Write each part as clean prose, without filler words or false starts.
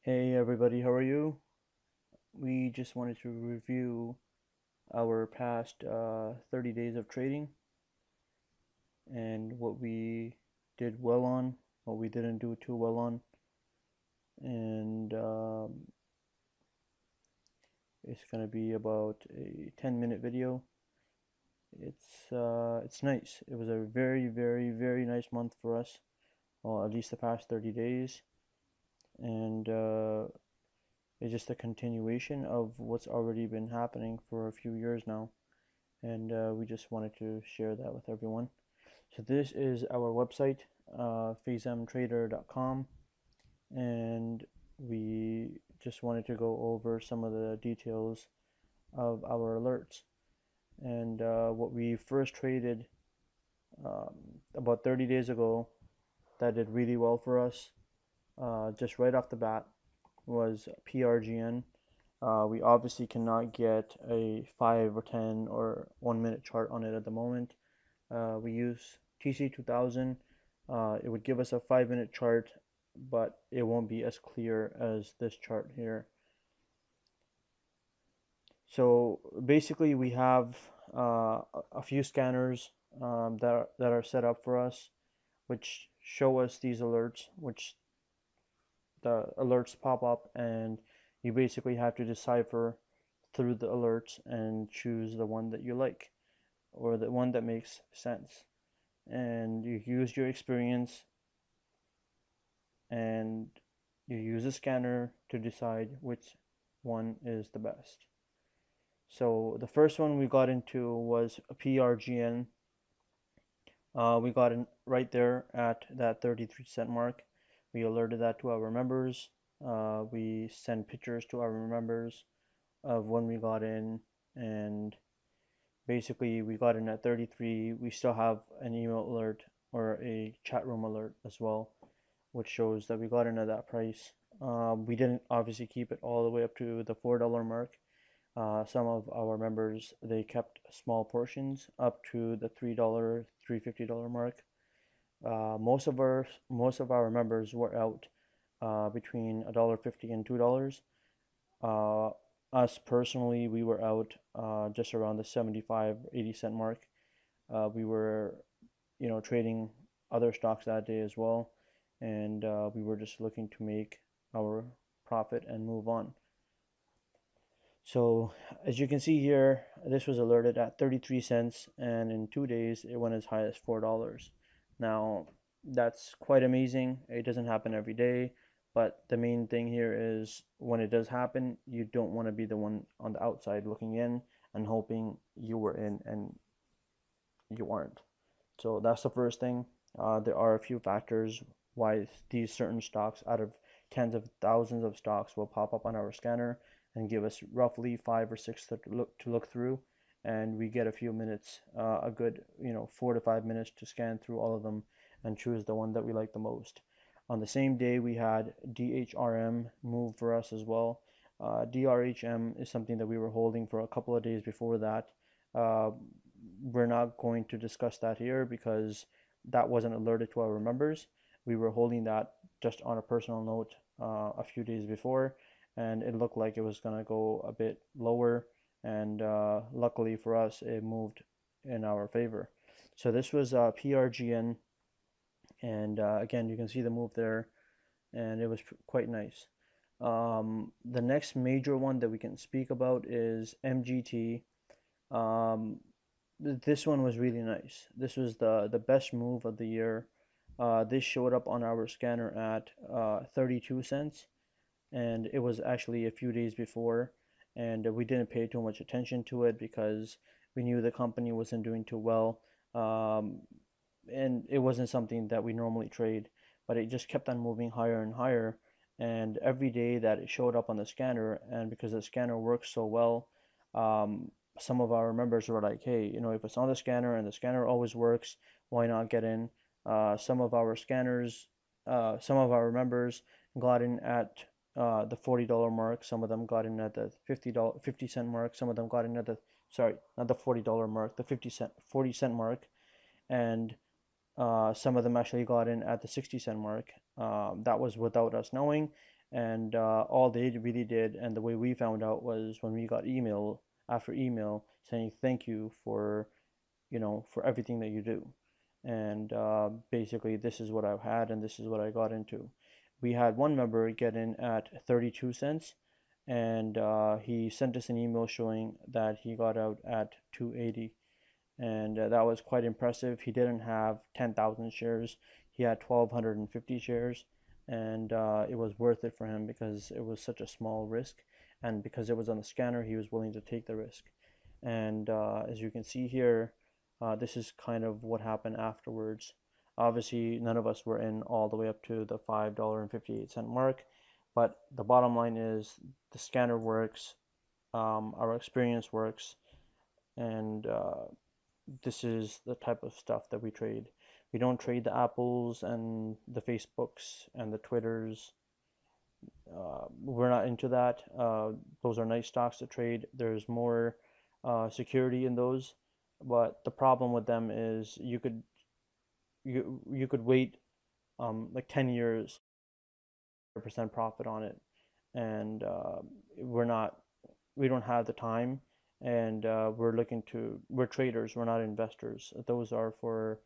Hey everybody, how are you? We just wanted to review our past 30 days of trading and what we did well on, what we didn't do too well on, and it's gonna be about a 10-minute video. It's nice. It was a very nice month for us, or at least the past 30 days, and it's just a continuation of what's already been happening for a few years now. And we just wanted to share that with everyone. So this is our website, FaisamTrader.com, and we just wanted to go over some of the details of our alerts. And what we first traded um, about 30 days ago that did really well for us, just right off the bat, was prgn. We obviously cannot get a 5 or 10 or 1 minute chart on it at the moment. We use TC2000. It would give us a 5 minute chart, but it won't be as clear as this chart here. So basically we have a few scanners that are set up for us, which show us these alerts, which the alerts pop up, and you basically have to decipher through the alerts and choose the one that you like or the one that makes sense. And you use your experience and you use a scanner to decide which one is the best. So the first one we got into was a prgn. We got in right there at that 33-cent mark. We alerted that to our members. We send pictures to our members of when we got in, and basically we got in at 33. We still have an email alert or a chat room alert as well, which shows that we got in at that price. We didn't obviously keep it all the way up to the $4 mark. Some of our members, they kept small portions up to the $3, $3.50 mark. Most of our members were out between $1.50 and $2. Uh, Us personally, we were out just around the 75, 80 cent mark. We were, trading other stocks that day as well, and we were just looking to make our profit and move on. So as you can see here, this was alerted at 33 cents, and in 2 days it went as high as $4. Now that's quite amazing. It doesn't happen every day, but the main thing here is when it does happen, you don't want to be the one on the outside looking in and hoping you were in and you aren't. So that's the first thing. There are a few factors why these certain stocks out of tens of thousands of stocks will pop up on our scanner and give us roughly 5 or 6 to look through, and we get a few minutes, a good 4 to 5 minutes to scan through all of them and choose the one that we like the most. On the same day, we had DHRM move for us as well. DRHM is something that we were holding for a couple of days before that. Uh, we're not going to discuss that here because that wasn't alerted to our members. We were holding that just on a personal note a few days before, and it looked like it was going to go a bit lower, and luckily for us it moved in our favor. So this was prgn, and again you can see the move there, and it was quite nice. The next major one that we can speak about is mgt. um, this one was really nice. This was the best move of the year. This showed up on our scanner at 32 cents, and it was actually a few days before, and we didn't pay too much attention to it because we knew the company wasn't doing too well, um, and it wasn't something that we normally trade, but it just kept on moving higher and higher, and every day that it showed up on the scanner, and because the scanner works so well, some of our members were like, hey, if it's on the scanner and the scanner always works, why not get in? Some of our scanners, some of our members got in at the $40 mark. Some of them got in at the $50 mark. Some of them got in at the, sorry, not the $40 mark, the 40 cent mark, and some of them actually got in at the 60 cent mark. That was without us knowing, And all they really did, and the way we found out, was when we got email after email saying thank you for, for everything that you do. And basically, this is what I've had, and this is what I got into. We had one member get in at 32 cents, and he sent us an email showing that he got out at 280, and that was quite impressive. He didn't have 10,000 shares, he had 1,250 shares, and it was worth it for him because it was such a small risk, and because it was on the scanner, he was willing to take the risk. And as you can see here, this is kind of what happened afterwards. Obviously, none of us were in all the way up to the $5.58 mark, but the bottom line is the scanner works, our experience works, and this is the type of stuff that we trade. We don't trade the Apples and the Facebooks and the Twitters. We're not into that. Those are nice stocks to trade. There's more security in those, but the problem with them is you could wait like 10 years, percent profit on it, and we're not we don't have the time, and we're traders, we're not investors. Those are for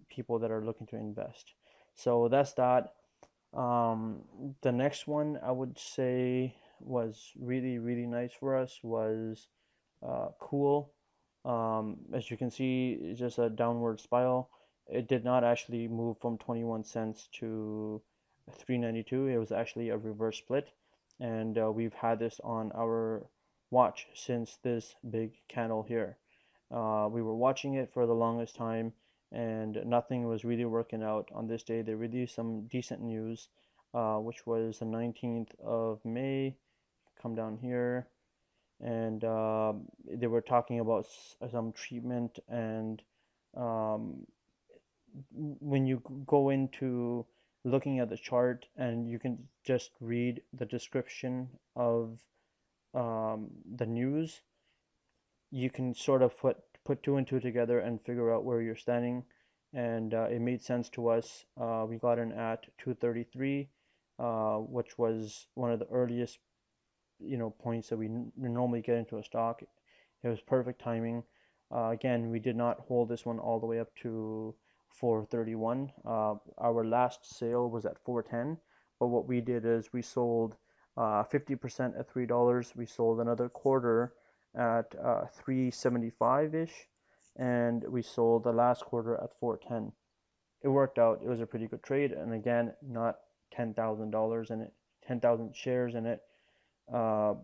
people that are looking to invest. So that's that. The next one I would say was really, really nice for us was kool. As you can see, it's just a downward spiral. It did not actually move from 21 cents to 392. It was actually a reverse split, and we've had this on our watch since this big candle here. We were watching it for the longest time, and nothing was really working out. On this day, they released some decent news, which was the 19th of May. Come down here, and they were talking about some treatment. And um, when you go into looking at the chart, and you can just read the description of the news, you can sort of put two and two together and figure out where you're standing. And it made sense to us. We got in at 233, which was one of the earliest points that we normally get into a stock. It was perfect timing. Again, we did not hold this one all the way up to 431. Our last sale was at 410, but what we did is we sold 50% at $3. We sold another quarter at 375-ish, and we sold the last quarter at 410. It worked out. It was a pretty good trade, and again, not $10,000 in it, 10,000 shares in it. uh,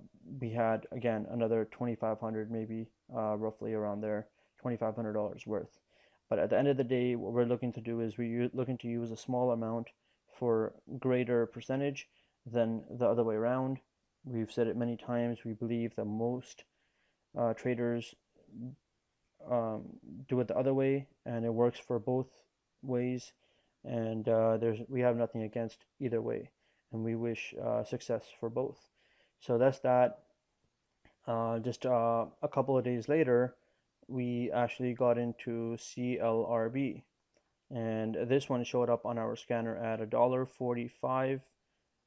we had again another 2,500, maybe roughly around there, $2,500 worth. But at the end of the day, what we're looking to do is we're looking to use a small amount for greater percentage than the other way around. We've said it many times. We believe that most traders um, do it the other way, and it works for both ways. And we have nothing against either way, and we wish success for both. So that's that. Just a couple of days later, we actually got into clrb, and this one showed up on our scanner at $1.45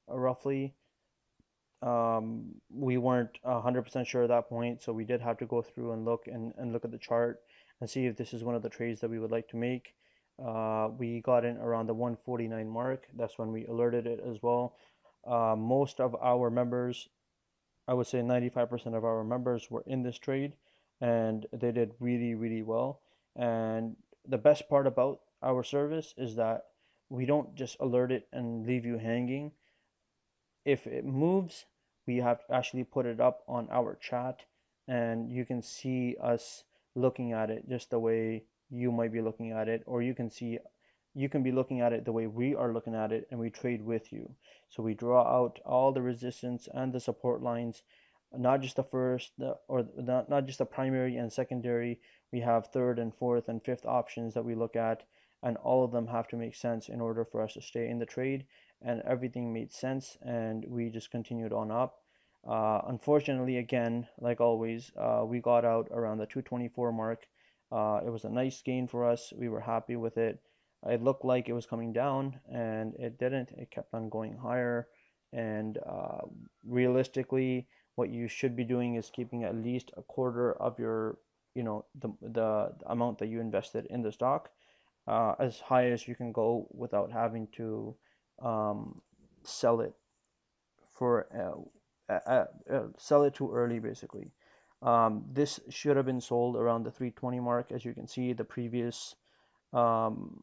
roughly. We weren't 100% sure at that point, so we did have to go through and look at the chart and see if this is one of the trades that we would like to make. We got in around the 149 mark. That's when we alerted it as well. Most of our members, I would say 95% of our members, were in this trade, and they did really, really well. And the best part about our service is that we don't just alert it and leave you hanging. If it moves, we have actually put it up on our chat, and you can see us looking at it just the way you might be looking at it, or you can be looking at it the way we are looking at it, and we trade with you. So we draw out all the resistance and the support lines, not just the first, or not just the primary and secondary. We have third and fourth and fifth options that we look at, and all of them have to make sense in order for us to stay in the trade. And everything made sense, and we just continued on up. Unfortunately, again, like always, we got out around the 224 mark. It was a nice gain for us. We were happy with it. It looked like it was coming down, and it didn't. It kept on going higher, and realistically, what you should be doing is keeping at least a quarter of your, the amount that you invested in the stock, as high as you can go without having to um, sell it for sell it too early, basically. This should have been sold around the 320 mark. As you can see, um,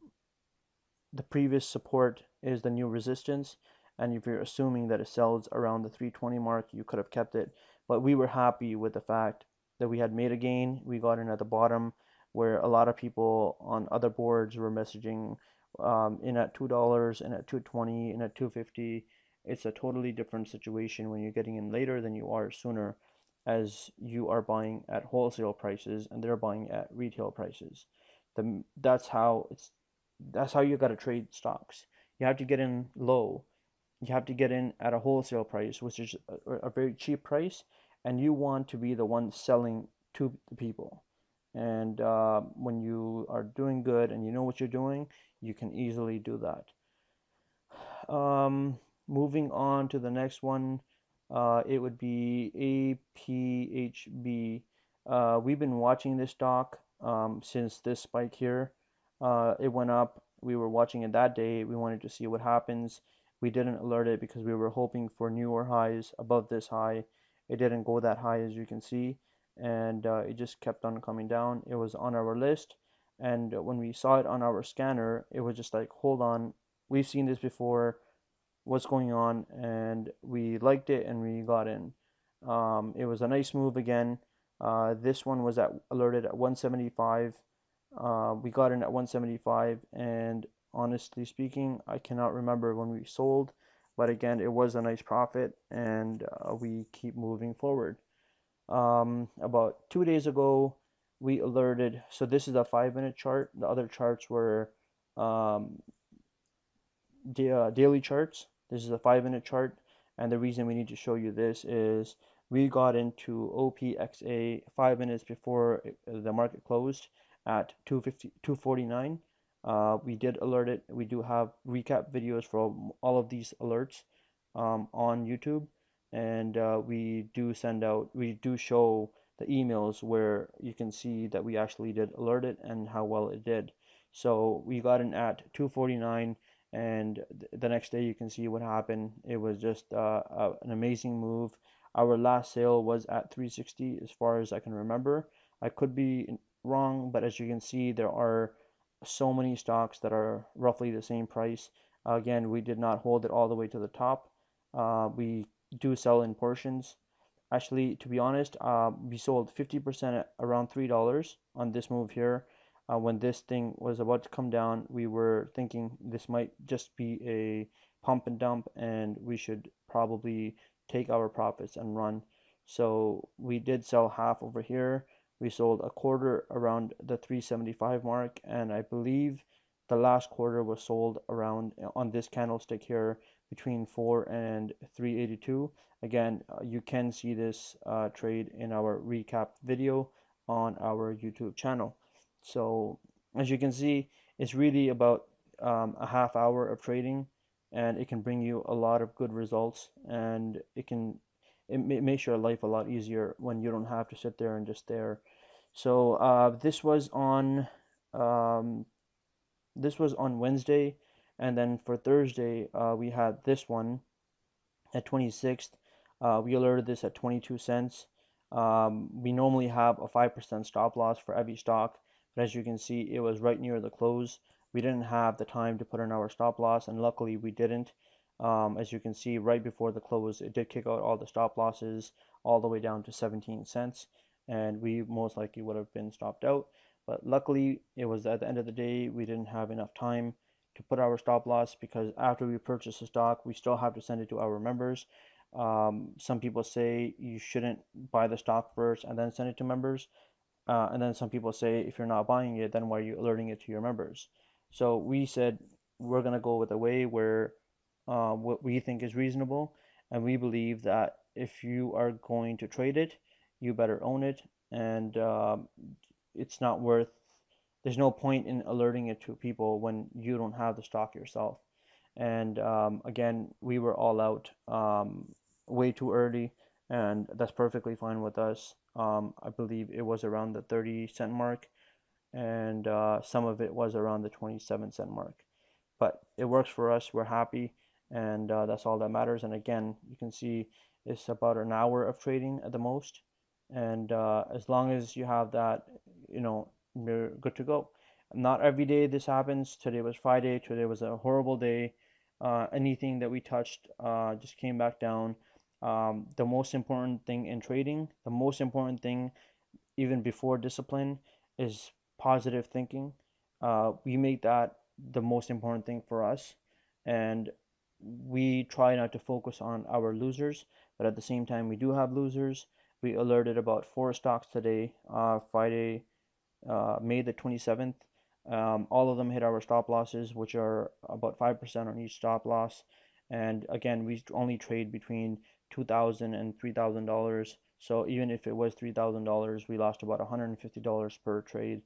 the previous support is the new resistance, and if you're assuming that it sells around the 320 mark, you could have kept it. But we were happy with the fact that we had made a gain. We got in at the bottom, where a lot of people on other boards were messaging in at $2 and at 220 and at 250. It's a totally different situation when you're getting in later than you are sooner, as you are buying at wholesale prices and they're buying at retail prices. That's how you got to trade stocks. You have to get in low. You have to get in at a wholesale price, which is a very cheap price, and you want to be the one selling to the people. And when you are doing good and you know what you're doing, you can easily do that. Um, Moving on to the next one, it would be aphb. We've been watching this stock since this spike here. It went up. We were watching it that day. We wanted to see what happens. We didn't alert it because we were hoping for newer highs above this high. It didn't go that high, as you can see, and it just kept on coming down. It was on our list, and when we saw it on our scanner, it was just like, hold on, we've seen this before, what's going on? And we liked it and we got in. It was a nice move again. This one was alerted at 175. We got in at 175, and honestly speaking, I cannot remember when we sold, but again, it was a nice profit, and we keep moving forward. About 2 days ago, we alerted. So this is a 5 minute chart. The other charts were um, daily charts. This is a 5 minute chart, and the reason we need to show you this is we got into OPXA 5 minutes before the market closed at 250, 249. We did alert it. We do have recap videos for all of these alerts on YouTube, and we do show the emails where you can see that we actually did alert it and how well it did. So we got in at 249, and the next day you can see what happened. It was just an amazing move. Our last sale was at 360 as far as I can remember. I could be wrong, but as you can see, there are so many stocks that are roughly the same price. Again, we did not hold it all the way to the top. We do sell in portions. Actually, to be honest, we sold 50% at around $3 on this move here. When this thing was about to come down, we were thinking this might just be a pump and dump, and we should probably take our profits and run. So we did sell half over here. We sold a quarter around the 375 mark, and I believe the last quarter was sold around on this candlestick here between 4 and 382. Again, you can see this trade in our recap video on our YouTube channel. So as you can see, it's really about a half hour of trading, and it can bring you a lot of good results, and it makes your life a lot easier when you don't have to sit there and just stare. So um, this was on Wednesday, and then for Thursday we had this one at 26th. We alerted this at 22 cents. We normally have a 5% stop loss for every stock, but as you can see, it was right near the close. We didn't have the time to put in our stop loss, and luckily we didn't. As you can see, right before the close, it did kick out all the stop losses all the way down to 17 cents, and we most likely would have been stopped out. But luckily, it was at the end of the day, we didn't have enough time to put our stop loss, because after we purchase the stock, we still have to send it to our members. Some people say you shouldn't buy the stock first and then send it to members. And then some people say if you're not buying it, then why are you alerting it to your members? So we said we're going to go with a way where what we think is reasonable. And we believe that if you are going to trade it, you better own it. And it's not worth, there's no point in alerting it to people when you don't have the stock yourself. and again, we were all out way too early, and that's perfectly fine with us. I believe it was around the 30 cent mark, and some of it was around the 27 cent mark. But it works for us. We're happy, and that's all that matters. And again, you can see it's about an hour of trading at the most, and as long as you have that, you know, you're good to go. Not every day this happens. Today was Friday. Today was a horrible day. Anything that we touched just came back down. The most important thing in trading, the most important thing even before discipline, is positive thinking. We make that the most important thing for us, and we try not to focus on our losers, but at the same time, we do have losers. We alerted about four stocks today, Friday, May the 27th. All of them hit our stop losses, which are about 5% on each stop loss. And again, we only trade between $2,000 and $3,000. So even if it was $3,000, we lost about $150 per trade.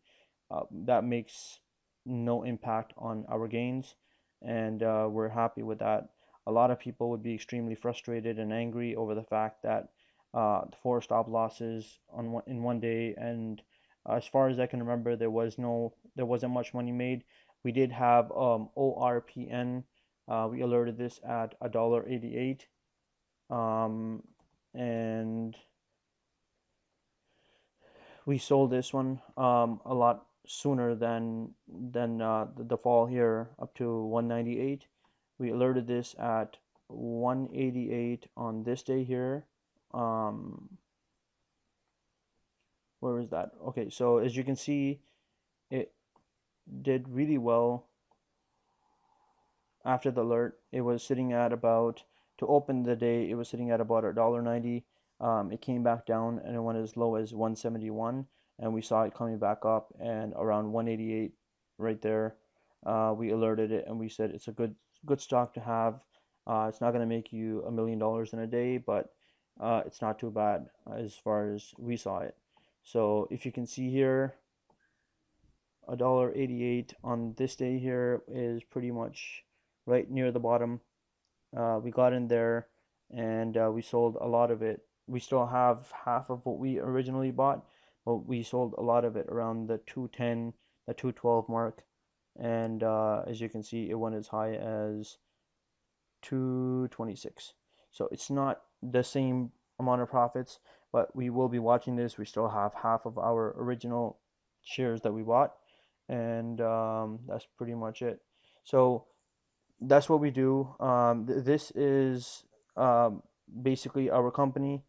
That makes no impact on our gains, and we're happy with that. A lot of people would be extremely frustrated and angry over the fact that the four stop losses in one day, and as far as I can remember, there wasn't much money made. We did have ORPN. We alerted this at $1.88, and we sold this one a lot sooner than the fall here, up to 198. We alerted this at 188 on this day here. Where is that? Okay, so as you can see, it did really well after the alert. It was sitting at about, to open the day, it was sitting at about $1.90. It came back down and it went as low as 171, and we saw it coming back up, and around 188 right there, we alerted it and we said it's a good stock to have. It's not going to make you $1 million in a day, but it's not too bad as far as we saw it. So if you can see here, $1.88 on this day here is pretty much right near the bottom. We got in there, and we sold a lot of it. We still have half of what we originally bought, but we sold a lot of it around the 210, the 212 mark. And as you can see, it went as high as 226. So it's not the same amount of profits, but we will be watching this. We still have half of our original shares that we bought, and that's pretty much it. So that's what we do. This is basically our company.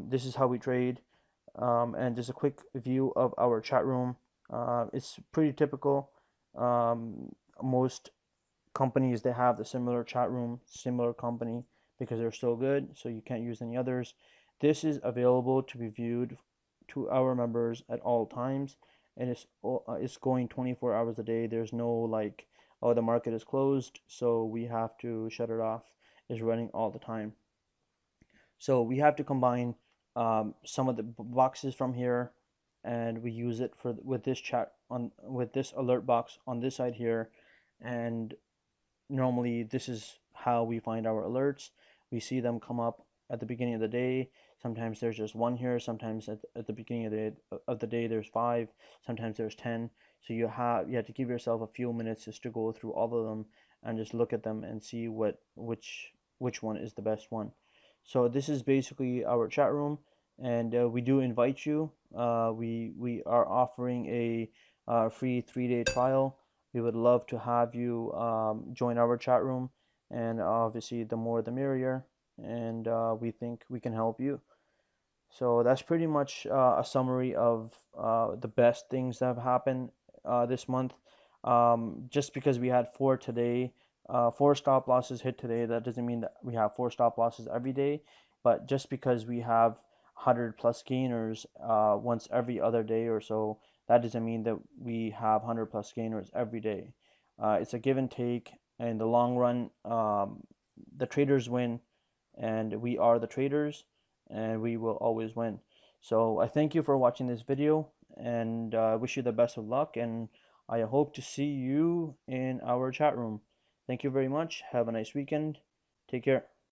This is how we trade. And just a quick view of our chat room. It's pretty typical. Most companies, they have the similar chat room, similar company, because they're so good, so you can't use any others. This is available to be viewed to our members at all times, and it's going 24 hours a day. There's no like, oh, the market is closed, so we have to shut it off. It's running all the time. So we have to combine some of the boxes from here, and we use it for with this chat on with this alert box on this side here, and normally this is how we find our alerts. We see them come up at the beginning of the day. Sometimes there's just one here. Sometimes at the beginning of the day there's five. Sometimes there's 10. So you have to give yourself a few minutes just to go through all of them and just look at them and see which one is the best one. So this is basically our chat room, and we do invite you. We are offering a free 3-day trial. We would love to have you join our chat room, and obviously the more the merrier, and we think we can help you. So that's pretty much a summary of the best things that have happened this month. Just because we had four today, four stop losses hit today, that doesn't mean that we have four stop losses every day. But just because we have 100 plus gainers once every other day or so, that doesn't mean that we have 100 plus gainers every day. It's a give and take. In the long run, the traders win, and we are the traders, and we will always win. So I thank you for watching this video, and I wish you the best of luck, and I hope to see you in our chat room. Thank you very much. Have a nice weekend. Take care.